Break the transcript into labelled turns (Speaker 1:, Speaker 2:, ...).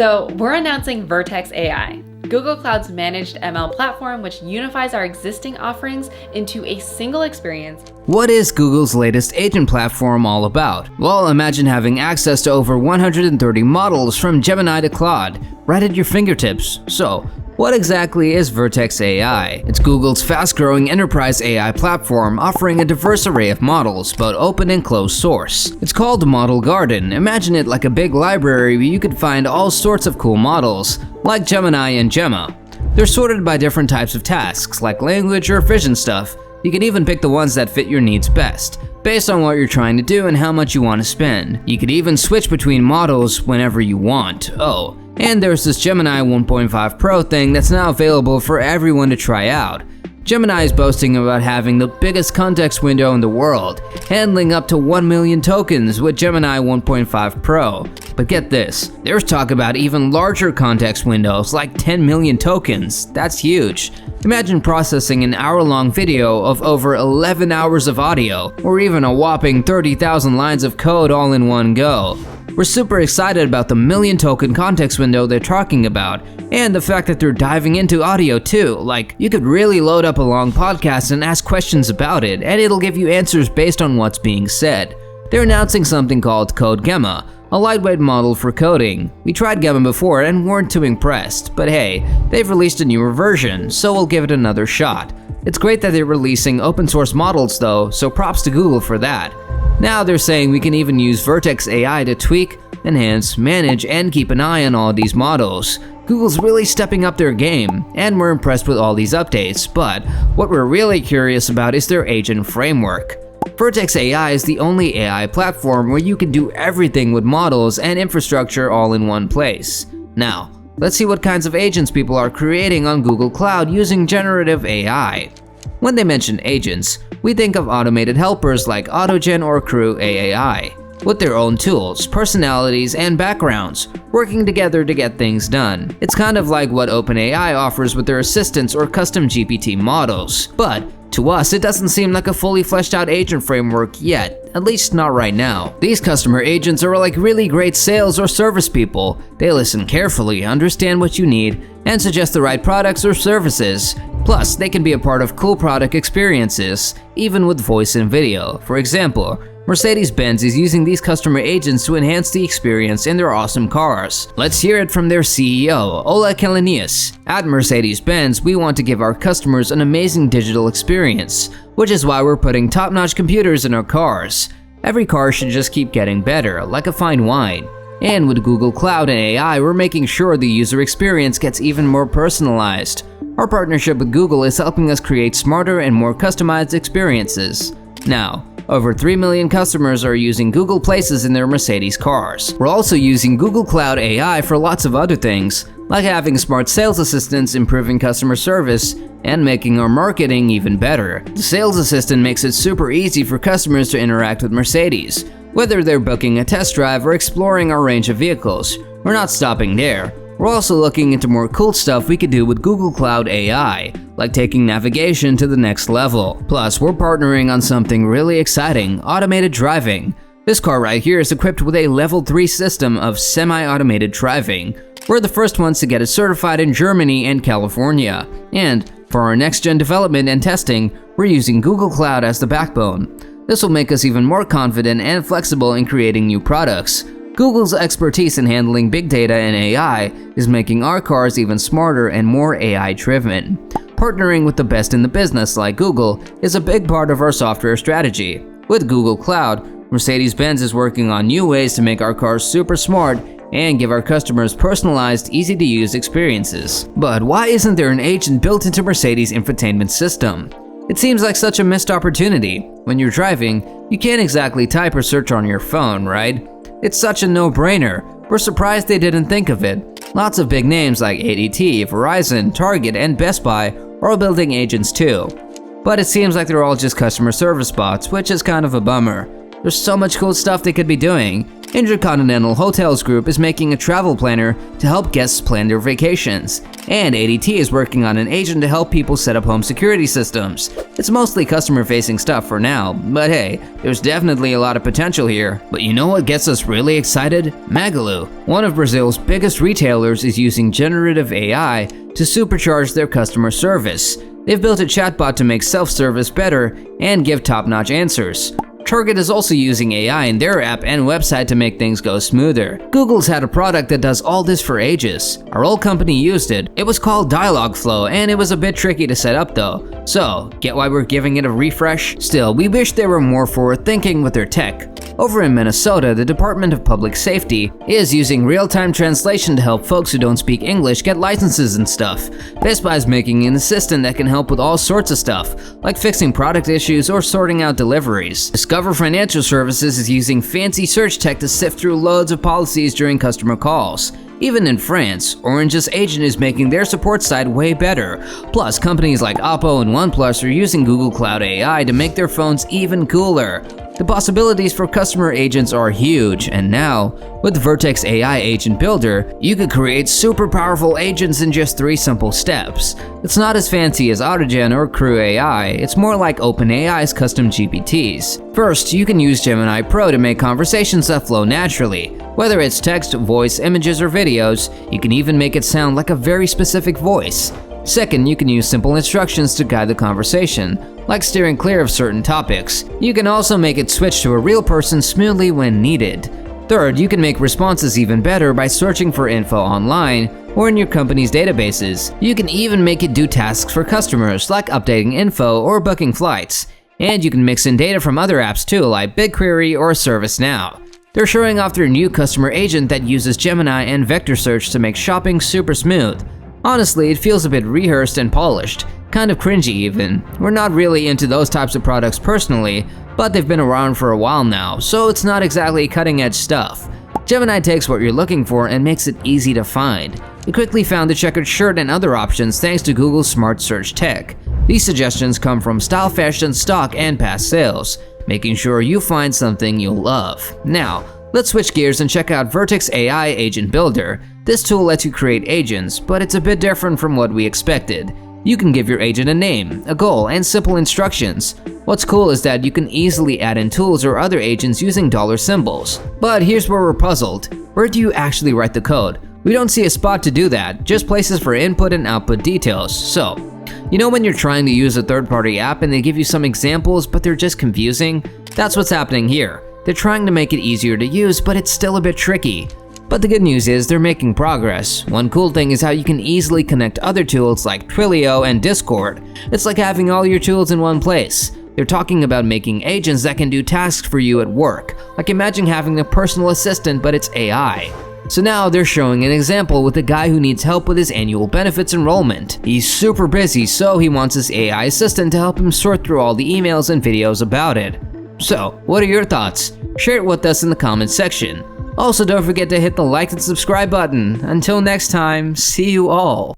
Speaker 1: So we're announcing Vertex AI, Google Cloud's managed ML platform, which unifies our existing offerings into a single experience.
Speaker 2: What is Google's latest agent platform all about? Well, imagine having access to over 130 models from Gemini to Claude right at your fingertips. So, what exactly is Vertex AI? It's Google's fast-growing enterprise AI platform offering a diverse array of models, both open and closed source. It's called Model Garden. Imagine it like a big library where you could find all sorts of cool models, like Gemini and Gemma. They're sorted by different types of tasks, like language or vision stuff. You can even pick the ones that fit your needs best, based on what you're trying to do and how much you want to spend. You could even switch between models whenever you want. Oh, and there's this Gemini 1.5 Pro thing that's now available for everyone to try out. Gemini is boasting about having the biggest context window in the world, handling up to 1 million tokens with Gemini 1.5 Pro. But get this, there's talk about even larger context windows like 10 million tokens. That's huge. Imagine processing an hour-long video of over 11 hours of audio, or even a whopping 30,000 lines of code all in one go. We're super excited about the million token context window they're talking about, and the fact that they're diving into audio too. Like, you could really load up a long podcast and ask questions about it, and it'll give you answers based on what's being said. They're announcing something called Code Gemma, a lightweight model for coding. We tried Gemma before and weren't too impressed, but hey, they've released a newer version, so we'll give it another shot. It's great that they're releasing open source models though, so props to Google for that. Now they're saying we can even use Vertex AI to tweak, enhance, manage, and keep an eye on all these models. Google's really stepping up their game, and we're impressed with all these updates, but what we're really curious about is their agent framework. Vertex AI is the only AI platform where you can do everything with models and infrastructure all in one place. Now, let's see what kinds of agents people are creating on Google Cloud using generative AI. When they mention agents, we think of automated helpers like AutoGen or Crew AI, with their own tools, personalities, and backgrounds, working together to get things done. It's kind of like what OpenAI offers with their assistants or custom GPT models, but to us, it doesn't seem like a fully fleshed out agent framework yet, at least not right now. These customer agents are like really great sales or service people. They listen carefully, understand what you need, and suggest the right products or services. Plus, they can be a part of cool product experiences, even with voice and video. For example, Mercedes-Benz is using these customer agents to enhance the experience in their awesome cars. Let's hear it from their CEO, Ola Kelenius. At Mercedes-Benz, we want to give our customers an amazing digital experience, which is why we're putting top-notch computers in our cars. Every car should just keep getting better, like a fine wine. And with Google Cloud and AI, we're making sure the user experience gets even more personalized. Our partnership with Google is helping us create smarter and more customized experiences. Now, over 3 million customers are using Google Places in their Mercedes cars. We're also using Google Cloud AI for lots of other things, like having smart sales assistants improving customer service and making our marketing even better. The sales assistant makes it super easy for customers to interact with Mercedes, whether they're booking a test drive or exploring our range of vehicles. We're not stopping there. We're also looking into more cool stuff we could do with Google Cloud AI, like taking navigation to the next level. Plus, we're partnering on something really exciting, automated driving. This car right here is equipped with a level 3 system of semi-automated driving. We're the first ones to get it certified in Germany and California. And for our next-gen development and testing, we're using Google Cloud as the backbone. This will make us even more confident and flexible in creating new products. Google's expertise in handling big data and AI is making our cars even smarter and more AI-driven. Partnering with the best in the business like Google is a big part of our software strategy. With Google Cloud, Mercedes-Benz is working on new ways to make our cars super smart and give our customers personalized, easy-to-use experiences. But why isn't there an agent built into Mercedes' infotainment system? It seems like such a missed opportunity. When you're driving, you can't exactly type or search on your phone, right? It's such a no-brainer. We're surprised they didn't think of it. Lots of big names like ADT, Verizon, Target, and Best Buy are all building agents too. But it seems like they're all just customer service bots, which is kind of a bummer. There's so much cool stuff they could be doing, Intercontinental Hotels Group is making a travel planner to help guests plan their vacations. And ADT is working on an agent to help people set up home security systems. It's mostly customer-facing stuff for now, but hey, there's definitely a lot of potential here. But you know what gets us really excited? Magalu, one of Brazil's biggest retailers, is using generative AI to supercharge their customer service. They've built a chatbot to make self-service better and give top-notch answers. Target is also using AI in their app and website to make things go smoother. Google's had a product that does all this for ages. Our old company used it. It was called Dialogflow, and it was a bit tricky to set up though. So, get why we're giving it a refresh? Still, we wish they were more forward-thinking with their tech. Over in Minnesota, the Department of Public Safety is using real-time translation to help folks who don't speak English get licenses and stuff. Best Buy is making an assistant that can help with all sorts of stuff, like fixing product issues or sorting out deliveries. Discover Financial Services is using fancy search tech to sift through loads of policies during customer calls. Even in France, Orange's agent is making their support side way better. Plus, companies like Oppo and OnePlus are using Google Cloud AI to make their phones even cooler. The possibilities for customer agents are huge, and now, with Vertex AI Agent Builder, you could create super powerful agents in just 3 simple steps. It's not as fancy as Autogen or Crew AI, it's more like OpenAI's custom GPTs. First, you can use Gemini Pro to make conversations that flow naturally. Whether it's text, voice, images, or videos, you can even make it sound like a very specific voice. Second, you can use simple instructions to guide the conversation, like steering clear of certain topics. You can also make it switch to a real person smoothly when needed. Third, you can make responses even better by searching for info online or in your company's databases. You can even make it do tasks for customers, like updating info or booking flights. And you can mix in data from other apps too, like BigQuery or ServiceNow. They're showing off their new customer agent that uses Gemini and vector search to make shopping super smooth. Honestly, it feels a bit rehearsed and polished, kind of cringy even. We're not really into those types of products personally, but they've been around for a while now, so it's not exactly cutting-edge stuff. Gemini takes what you're looking for and makes it easy to find. We quickly found the checkered shirt and other options thanks to Google's smart search tech. These suggestions come from style, fashion, stock, and past sales, making sure you find something you'll love. Now, let's switch gears and check out Vertex AI Agent Builder. This tool lets you create agents, but it's a bit different from what we expected. You can give your agent a name, a goal, and simple instructions. What's cool is that you can easily add in tools or other agents using dollar symbols. But here's where we're puzzled. Where do you actually write the code? We don't see a spot to do that, just places for input and output details. So, you know when you're trying to use a third-party app and they give you some examples, but they're just confusing? That's what's happening here. They're trying to make it easier to use, but it's still a bit tricky. But the good news is they're making progress. One cool thing is how you can easily connect other tools like Twilio and Discord. It's like having all your tools in one place. They're talking about making agents that can do tasks for you at work. Like imagine having a personal assistant, but it's AI. So now they're showing an example with a guy who needs help with his annual benefits enrollment. He's super busy, so he wants his AI assistant to help him sort through all the emails and videos about it. So, what are your thoughts? Share it with us in the comments section. Also, don't forget to hit the like and subscribe button. Until next time, see you all.